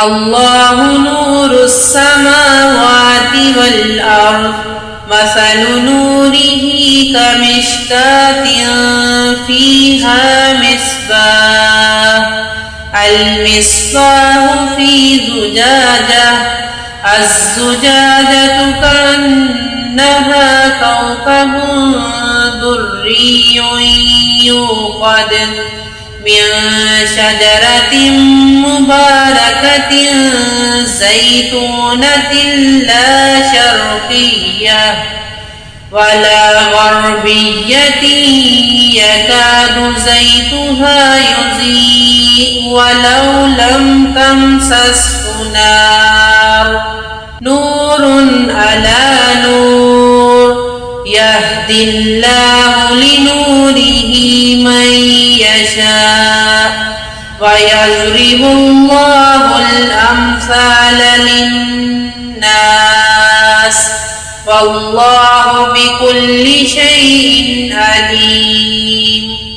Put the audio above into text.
الله نور السماوات والأرض مثل نوره كمشكاة فيها مصباح المصباح في زجاجة الزجاجة كأنها كوكب دري يوقد من شجرة مباركة زيتونة لا شرقية ولا غربية يكاد زيتها يضيء ولو لم تمسسه نار نور على نور يهدي الله لنوره من يشاء ويضرب الله الأمثال للناس والله بكل شيء عليم.